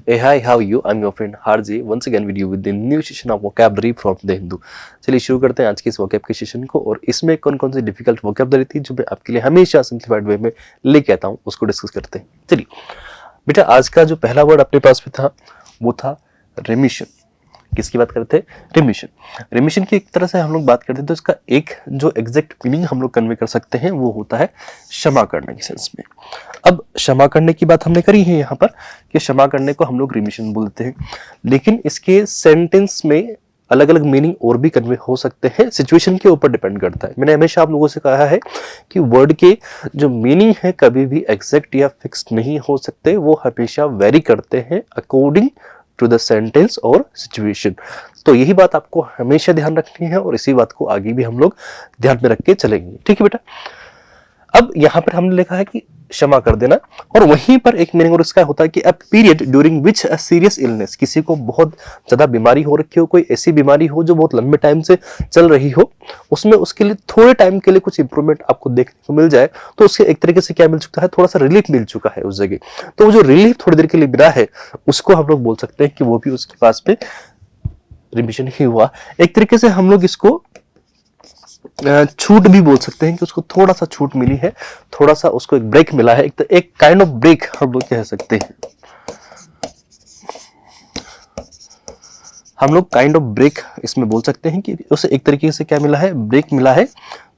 Hey, hi, how are you? I'm your friend Harji once again with you with the new session of vocabulary from the Hindu. चलिए शुरू करते हैं आज के इस vocab के सेशन को और इसमें कौन कौन सी डिफिकल्ट vocabulary थी जो मैं आपके लिए हमेशा सिंप्लीफाइड वे में लेके आता हूँ उसको डिस्कस करते हैं। चलिए बेटा, आज का जो पहला वर्ड अपने पास में था वो था रेमिशन। किसकी बात करते हैं? रेमिशन। रेमिशन की एक तरह से हम लोग बात करते हैं तो इसका एक जो एग्जैक्ट मीनिंग हम लोग कन्वे कर सकते हैं वो होता है क्षमा करने के सेंस में। अब क्षमा करने की बात हमने करी है यहाँ पर कि क्षमा करने को हम लोग रेमिशन बोलते हैं, लेकिन इसके सेंटेंस में अलग अलग मीनिंग और भी कन्वे हो सकते हैं, सिचुएशन के ऊपर डिपेंड करता है। मैंने हमेशा आप लोगों से कहा है कि वर्ड के जो मीनिंग है कभी भी एग्जैक्ट या फिक्स्ड नहीं हो सकते, वो हमेशा वेरी करते हैं अकॉर्डिंग टू द सेंटेंस और सिचुएशन। तो यही बात आपको हमेशा ध्यान रखनी है और इसी बात को आगे भी हम लोग ध्यान में रख के चलेंगे। ठीक है बेटा, अब यहाँ पर हमने लिखा है कि क्षमा कर देना और वहीं पर एक मीनिंग और इसका होता है कि a period during which a serious illness, किसी को बहुत ज्यादा बीमारी हो रखी हो, कोई ऐसी बीमारी हो जो बहुत लंबे टाइम से चल रही हो, उसमें उसके लिए थोड़े टाइम के लिए कुछ इंप्रूवमेंट आपको देखने को मिल जाए तो उसके एक तरीके से क्या मिल चुका है, थोड़ा सा रिलीफ मिल चुका है उस जगह। तो वो जो रिलीफ थोड़ी देर के लिए मिला है उसको हम लोग बोल सकते हैं कि वो भी उसके पास में रिमिशन ही हुआ। एक तरीके से हम लोग इसको छूट भी बोल सकते हैं कि उसको थोड़ा सा छूट मिली है, थोड़ा सा उसको एक ब्रेक मिला है, एक काइंड ऑफ ब्रेक हम लोग कह सकते हैं। हम लोग काइंड ऑफ ब्रेक इसमें बोल सकते हैं कि उसे एक तरीके से क्या मिला है, ब्रेक मिला है।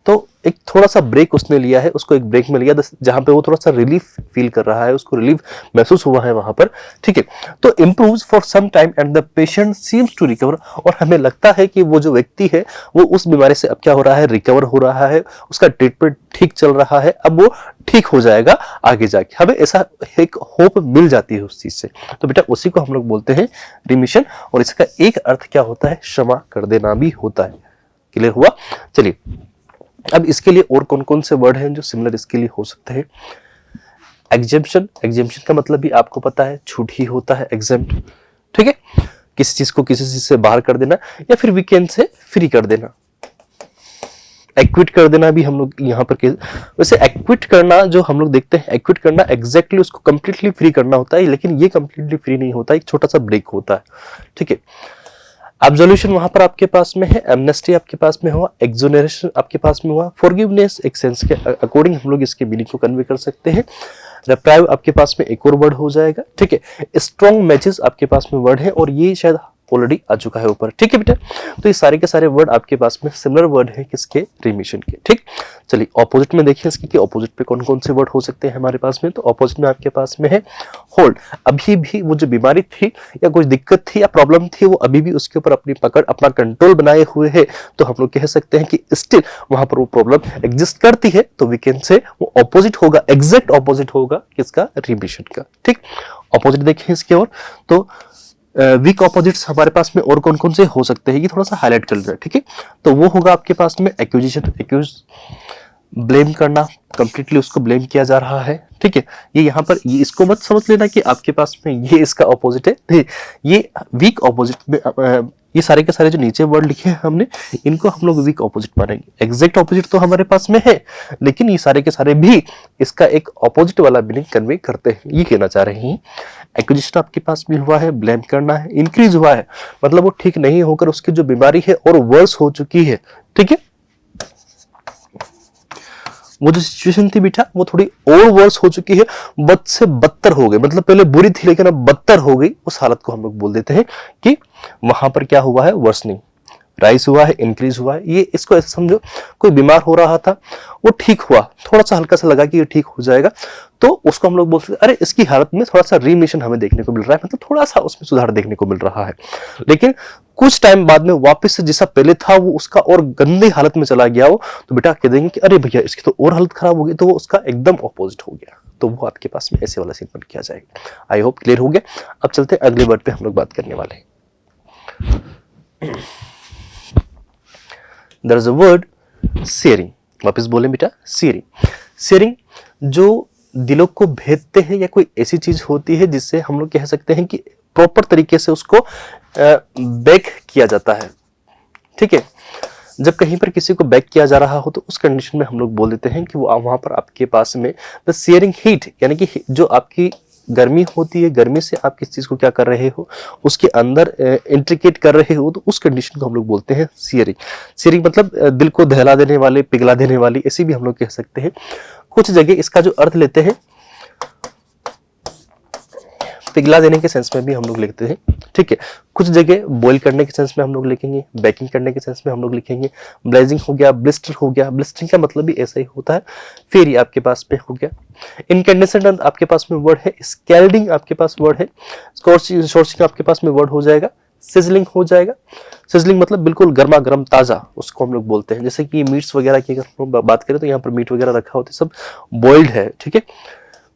तो एक थोड़ा सा ब्रेक उसने लिया है, उसको एक ब्रेक मिल गया जहां पे वो थोड़ा सा रिलीफ फील कर रहा है, उसको रिलीफ महसूस हुआ है वहां पर। ठीक है, तो improves for some time and the patient seems to recover, और हमें लगता है कि वो जो व्यक्ति है वो उस बीमारी से अब क्या हो रहा है, रिकवर हो रहा है, उसका ट्रीटमेंट ठीक चल रहा है, अब वो ठीक हो जाएगा आगे जाके, हमें ऐसा एक होप मिल जाती है उस चीज से। तो बेटा उसी को हम लोग बोलते हैं रिमिशन, और इसका एक अर्थ क्या होता है, क्षमा कर देना भी होता है। क्लियर हुआ? चलिए अब इसके लिए और कौन कौन से वर्ड हैं जो सिमिलर इसके लिए हो सकते हैं। एग्जेम्पशन, एग्जेम्पशन का मतलब भी आपको पता है, छूट ही होता है एग्जेम्प्ट। ठीक है, किसी चीज को किसी चीज से बाहर कर देना या फिर वीकेंड से फ्री कर देना। एक्विट कर देना भी हम लोग यहाँ पर वैसे एक्विट करना जो हम लोग देखते हैं, एक्विट करना एग्जैक्टली उसको कंप्लीटली फ्री करना होता है, लेकिन ये कंप्लीटली फ्री नहीं होता, एक छोटा सा ब्रेक होता है। ठीक है, एब्सोल्यूशन वहां पर आपके पास में है, एमनेस्टी आपके पास में हुआ, एक्सोनरेशन आपके पास में हुआ, फॉरगिवनेस एक सेंस के अकॉर्डिंग हम लोग इसके मीनिंग को कन्वे कर सकते हैं। रिप्राइव आपके पास में एक और वर्ड हो जाएगा। ठीक है, स्ट्रॉन्ग मैचेस आपके पास में वर्ड है और ये शायद ऑलरेडी आ चुका है ऊपर। ठीक है बेटा, तो ये सारे के सारे वर्ड आपके पास में सिमिलर वर्ड है किसके, रिमिशन के। ठीक, चलिए ऑपोजिट में देखिए इसके कि ऑपोजिट पे कौन कौन से वर्ड हो सकते हैं हमारे पास में। तो ऑपोजिट में आपके पास में है होल्ड। अभी भी वो जो बीमारी थी या कुछ दिक्कत थी या प्रॉब्लम थी वो अभी भी उसके ऊपर अपनी पकड़, अपना कंट्रोल बनाए हुए है, तो हम लोग कह सकते हैं कि स्टिल वहां पर वो प्रॉब्लम एग्जिस्ट करती है, तो वी कैन से वो ऑपोजिट होगा, एग्जैक्ट ऑपोजिट होगा किसका, रिमिशन का। ठीक, ऑपोजिट देखिए इसके और, तो वीक ऑपोजिट्स हमारे पास में और कौन कौन से हो सकते हैं ये थोड़ा सा हाईलाइट कर रहा है। ठीक है, तो वो होगा आपके पास में एक्यूजिशन, एक्यूज ब्लेम करना, कंप्लीटली उसको ब्लेम किया जा रहा है। ठीक है, ये यहाँ पर ये इसको मत समझ लेना कि आपके पास में ये इसका ऑपोजिट है, नहीं, ये वीक ऑपोजिट में ये सारे के सारे जो नीचे वर्ड लिखे हैं हमने इनको हम लोग वीक ऑपोजिट मानेंगे। एग्जैक्ट ऑपोजिट तो हमारे पास में है, लेकिन ये सारे के सारे भी इसका एक ऑपोजिट वाला मीनिंग कन्वे करते हैं, ये कहना चाह रहे हैं। एक्विजिशन आपके पास में हुआ है, ब्लेम करना है, इंक्रीज हुआ है मतलब वो ठीक नहीं होकर उसकी जो बीमारी है और वर्स हो चुकी है। ठीक है, वो जो सिचुएशन थी बेटा वो थोड़ी और वर्स हो चुकी है, बद से बदतर हो गई, मतलब पहले बुरी थी लेकिन अब बदतर हो गई, उस हालत को हम लोग बोल देते हैं कि वहां पर क्या हुआ है, वर्सनिंग, राइज हुआ है, इंक्रीज हुआ है। ये इसको ऐसे समझो, कोई बीमार हो रहा था वो ठीक हुआ, थोड़ा सा हल्का सा लगा कि ये ठीक हो जाएगा, तो उसको हम लोग बोलते हैं अरे इसकी हालत में थोड़ा सा रीमिशन हमें देखने को मिल रहा है, मतलब थोड़ा सा उसमें सुधार देखने को मिल रहा है। लेकिन कुछ टाइम बाद में वापस से जैसा पहले था वो उसका और गंदी हालत में चला गया हो, तो बेटा कह देंगे कि अरे भैया इसकी तो और हालत खराब हो गई, तो वो उसका एकदम ऑपोजिट हो गया, तो वो आपके पास में ऐसे वाला स्टेटमेंट किया जाएगा। आई होप क्लियर हो गया। अब चलते हैं अगले वर्ड पे हम लोग बात करने वाले हैं। There is a word sharing, वापस बोले बेटा शेयरिंग। शेयरिंग जो दिलों को भेदते हैं या कोई ऐसी चीज होती है जिससे हम लोग कह सकते हैं कि प्रॉपर तरीके से उसको बैक किया जाता है। ठीक है, जब कहीं पर किसी को बैक किया जा रहा हो तो उस कंडीशन में हम लोग बोल देते हैं कि वो वहां पर आपके पास में द शेयरिंग हीट, यानी कि जो आपकी गर्मी होती है, गर्मी से आप किस चीज को क्या कर रहे हो, उसके अंदर इंट्रिकेट कर रहे हो, तो उस कंडीशन को हम लोग बोलते हैं सीयरिंग। सीयरिंग मतलब दिल को दहला देने वाले, पिघला देने वाली, ऐसी भी हम लोग कह सकते हैं। कुछ जगह इसका जो अर्थ लेते हैं, पिघला देने के सेंस में भी हम लोग लिखते हैं, ठीक है। कुछ जगह बॉईल करने के सेंस में हम लोग लिखेंगे, बेकिंग करने के सेंस में हम लोग लिखेंगे। ब्लेजिंग हो गया, ब्लिस्टर हो गया, ब्लिस्टरिंग का मतलब भी ऐसा ही होता है। फिर ये आपके पास में हो गया इनकैंडेसेंट, आपके पास में वर्ड है। स्कैल्डिंग आपके पास वर्ड है। स्कॉर्चिंग आपके पास में वर्ड हो जाएगा। सिजलिंग हो जाएगा। सिजलिंग मतलब बिल्कुल गर्मा गर्म ताजा, उसको हम लोग बोलते हैं। जैसे कि मीट्स वगैरह की अगर हम बात करें तो यहाँ पर मीट वगैरह रखा होता है, सब बॉइल्ड है, ठीक है।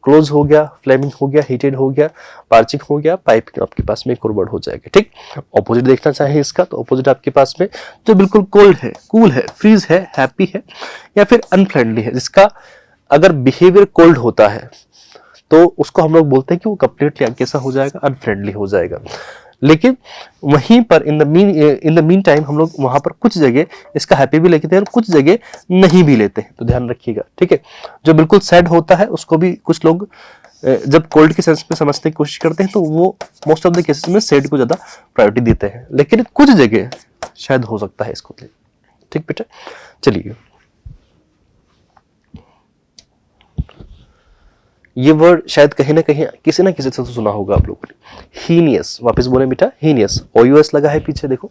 क्लोज हो गया, फ्लेमिंग हो गया, हीटेड हो गया, पार्चिंग हो गया, पाइपिंग आपके पास में एक और वर्ड हो जाएगा, ठीक। ऑपोजिट देखना चाहें इसका तो ऑपोजिट आपके पास में जो बिल्कुल कोल्ड है, कूल है, फ्रीज है, हैप्पी है या फिर अनफ्रेंडली है, जिसका अगर बिहेवियर कोल्ड होता है तो उसको हम लोग बोलते हैं कि वो कंप्लीटली कैसा हो जाएगा, अनफ्रेंडली हो जाएगा। लेकिन वहीं पर इन द मीन टाइम हम लोग वहां पर कुछ जगह इसका हैप्पी भी लेते हैं और कुछ जगह नहीं भी लेते हैं, तो ध्यान रखिएगा, ठीक है। जो बिल्कुल सैड होता है उसको भी कुछ लोग जब कोल्ड के सेंस में समझने की कोशिश करते हैं तो वो मोस्ट ऑफ द केसेस में सैड को ज्यादा प्रायोरिटी देते हैं, लेकिन कुछ जगह शायद हो सकता है इसको, ठीक बेटा। चलिए, ये वर्ड शायद कहीं ना कहीं किसी ना किसी से तो सुना होगा आप लोगों ने। हीनियस, वापस बोले बेटा, हीनियस। ओयूएस लगा है पीछे, देखो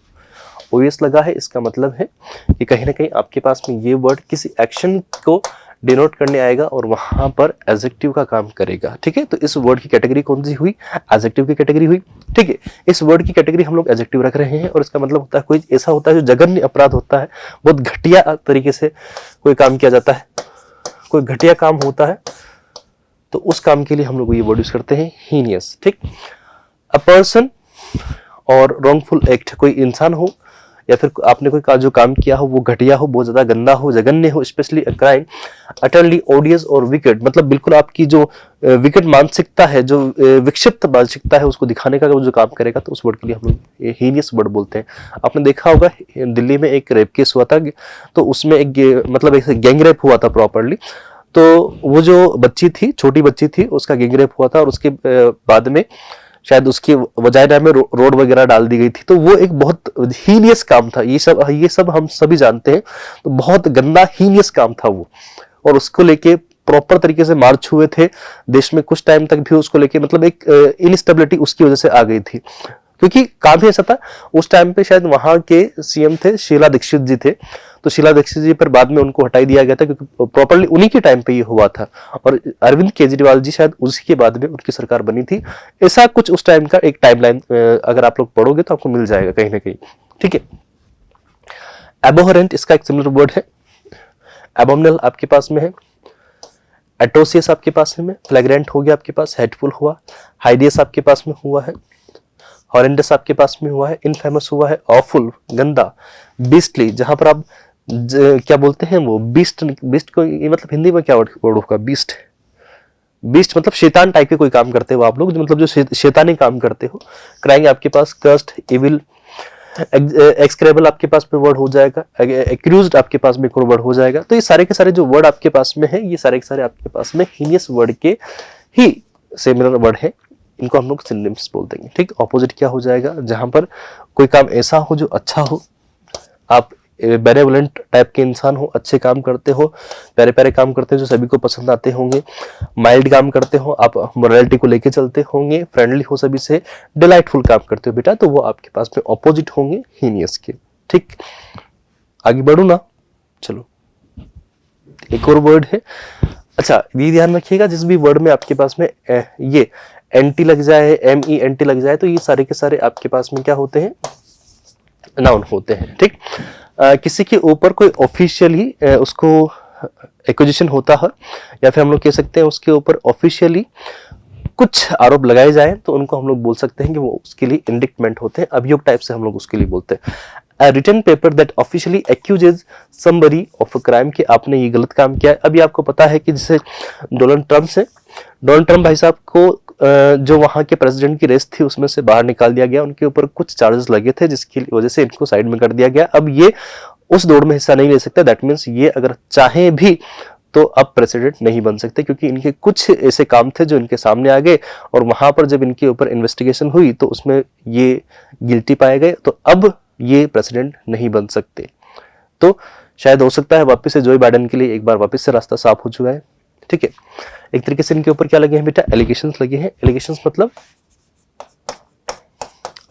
ओयूएस लगा है, इसका मतलब है कि कहीं ना कहीं आपके पास में ये वर्ड किसी एक्शन को डिनोट करने आएगा और वहां पर एडजेक्टिव का काम करेगा, ठीक है। तो इस वर्ड की कैटेगरी कौन सी हुई, एडजेक्टिव की कैटेगरी हुई, ठीक है। इस वर्ड की कैटेगरी हम लोग एडजेक्टिव रख रहे हैं और इसका मतलब होता है कोई ऐसा होता है जो जघन्य अपराध होता है, बहुत घटिया तरीके से कोई काम किया जाता है, कोई घटिया काम होता है, तो उस काम के लिए हम लोग ये वर्ड यूज करते हैं हीनियस, ठीक। अ पर्सन और रॉन्गफुल एक्ट, कोई इंसान हो या फिर आपने कोई जो काम किया हो वो घटिया हो, बहुत ज्यादा गंदा हो, जघन्य हो, स्पेशली अ क्राइम अटरली ओडियस और विकेट, मतलब बिल्कुल आपकी जो विकेट मानसिकता है, जो विक्षिप्त मानसिकता है, उसको दिखाने का जो काम करेगा, तो उस वर्ड के लिए हम लोग हीनियस वर्ड बोलते हैं। आपने देखा होगा दिल्ली में एक रेप केस हुआ था, तो उसमें एक मतलब एक गैंग रेप हुआ था प्रॉपरली। तो वो जो बच्ची थी, छोटी बच्ची थी, उसका गैंग रेप हुआ था और उसके बाद में शायद उसकी वजाइना में रोड वगैरह डाल दी गई थी। तो वो एक बहुत हीनियस काम था, ये सब हम सभी जानते हैं, तो बहुत गंदा हीनियस काम था वो, और उसको लेके प्रॉपर तरीके से मार्च हुए थे देश में। कुछ टाइम तक भी उसको लेके मतलब एक इनस्टेबिलिटी उसकी वजह से आ गई थी, क्योंकि काम ही ऐसा था। उस टाइम पे शायद वहां के सीएम थे शीला दीक्षित जी थे, तो शीला दीक्षित जी पर बाद में उनको हटाई दिया गया था, क्योंकि प्रॉपर्ली उन्हीं के टाइम पे ये हुआ था, और अरविंद केजरीवाल जी शायद उसी के बाद में उनकी सरकार बनी थी। ऐसा कुछ उस टाइम का एक टाइमलाइन अगर आप लोग पढ़ोगे तो आपको मिल जाएगा कहीं ना कहीं, ठीक है। एबोहरेंट इसका एक सिमिलर वर्ड है। एबोमिनल आपके पास में है, एट्रोसियस आपके पास में, फ्लैग्रेंट हो गया आपके पास, हेटफुल हुआ, हाइडियस आपके पास में हुआ है, हॉरेंडस आपके पास में हुआ है, इनफेमस हुआ है, ऑफुल गंदा, बीस्टली जहां पर आप क्या बोलते हैं वो बीस्ट को मतलब हिंदी में क्या वर्ड होगा, बीस्ट मतलब शैतान टाइप के कोई काम करते हो आप लोग, मतलब जो शैतानी काम करते हो। क्राइंग आपके पास कर्स्ड, इविल, एक्सक्रेबल आपके पास में वर्ड हो जाएगा, एक्यूज्ड आपके पास में वर्ड हो जाएगा। तो ये सारे के सारे जो वर्ड आपके पास में है, ये सारे के सारे आपके पास में हीनियस वर्ड के ही सिमिलर वर्ड है, इनको हम लोग सिनोनिम्स बोल देंगे, ठीक। ऑपोजिट क्या हो जाएगा, जहां पर कोई काम ऐसा हो जो अच्छा हो, आप बेनेवोलेंट टाइप के इंसान हो, अच्छे काम करते हो, प्यारे प्यारे काम करते हो जो सभी को पसंद आते होंगे, माइल्ड काम करते हो, आप मोरालिटी को लेके चलते होंगे, फ्रेंडली हो सभी से, डिलाइटफुल काम करते हो बेटा, तो वो आपके पास में ऑपोजिट होंगे हीनियस के, ठीक। आगे बढ़ू ना, चलो एक और वर्ड है। अच्छा, ये ध्यान रखिएगा, जिस भी वर्ड में आपके पास में ये एंटी लग जाए, MENT लग जाए, तो ये सारे के सारे आपके पास में क्या होते हैं, नाउन होते हैं, ठीक। किसी के ऊपर कोई ऑफिशियली उसको एक्विजिशन होता है, या फिर हम लोग कह सकते हैं उसके ऊपर ऑफिशियली कुछ आरोप लगाए जाए, तो उनको हम लोग बोल सकते हैं कि वो उसके लिए इंडिक्टमेंट होते हैं, अभियोग टाइप से हम लोग उसके लिए बोलते हैं। A written paper that officially accuses somebody of a crime, कि आपने ये गलत काम किया है। अभी आपको पता है कि जैसे डोनाल्ड ट्रम्प भाई साहब को जो वहाँ के प्रेसिडेंट की रेस थी उसमें से बाहर निकाल दिया गया, उनके ऊपर कुछ चार्जेस लगे थे जिसकी वजह से इनको साइड में कर दिया गया। अब ये उस दौड़ में हिस्सा नहीं ले सकते, दैट मीन्स ये अगर चाहे भी तो अब प्रेसिडेंट नहीं बन सकते, क्योंकि इनके कुछ ऐसे काम थे जो इनके सामने आ गए और वहां पर जब इनके ऊपर इन्वेस्टिगेशन हुई तो उसमें ये गिल्टी पाए गए, तो अब ये प्रेसिडेंट नहीं बन सकते। तो शायद हो सकता है वापस से जो बाइडेन के लिए एक बार वापस से रास्ता साफ हो चुका है। ठीक है, एक तरीके से इनके ऊपर क्या लगे हैं बेटा, एलिगेशंस लगे हैं। एलिगेशंस मतलब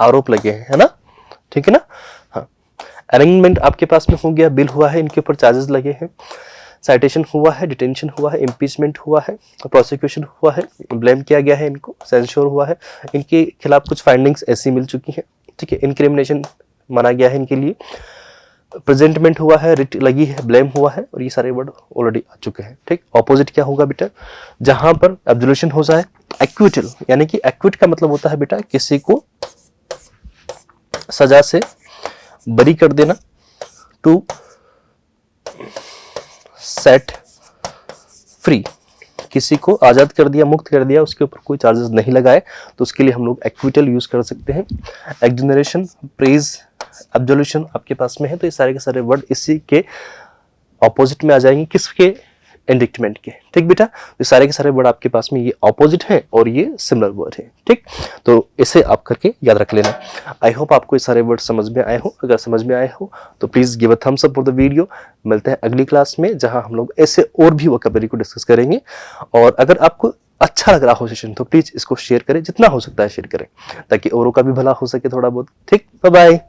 आरोप लगे हैं, है ना, ठीक है ना। हाँ, अरेंजमेंट आपके पास में हो गया, बिल हुआ है, इनके ऊपर चार्जेस लगे हैं, साइटेशन हुआ है, डिटेंशन हुआ है, इम्पीचमेंट हुआ है, प्रोसिक्यूशन हुआ है, ब्लेम किया गया है इनको, सेंश्योर हुआ है, इनके खिलाफ कुछ फाइंडिंग्स ऐसी मिल चुकी हैं। ठीक है, इनक्रिमिनेशन माना गया है इनके लिए, प्रेजेंटमेंट हुआ है, रिट लगी है, ब्लेम हुआ है, और ये सारे वर्ड ऑलरेडी आ चुके हैं। ठीक, ऑपोजिट क्या होगा बेटा, जहां पर एब्सोल्यूशन हो जाए, एक्विटल, यानी कि एक्विट का मतलब होता है बेटा किसी को सजा से बरी कर देना, टू सेट फ्री, किसी को आजाद कर दिया, मुक्त कर दिया, उसके ऊपर कोई चार्जेस नहीं लगाए, तो उसके लिए हम लोग एक्विटल यूज कर सकते हैं। एक्सोनरेशन, प्रेज, एब्सोल्यूशन आपके पास में है, तो ये सारे के सारे वर्ड इसी के ऑपोजिट में आ जाएंगे, किसके, इंडिक्टमेंट के। ठीक बेटा, ये सारे के सारे वर्ड आपके पास में ये ऑपोजिट हैं और ये सिमिलर वर्ड है। ठीक, तो इसे आप करके याद रख लेना। आई होप आपको ये सारे वर्ड समझ में आए हो। अगर समझ में आए हो तो please give a thumbs up for the video. मिलते हैं अगली क्लास में, जहां हम लोग ऐसे और भी वोकैबुलरी को डिस्कस करेंगे। और अगर आपको अच्छा लग रहा हो सेशन तो प्लीज इसको शेयर करें, जितना हो सकता है शेयर करें, ताकि औरों का भी भला हो सके थोड़ा बहुत। ठीक, बाय बाय।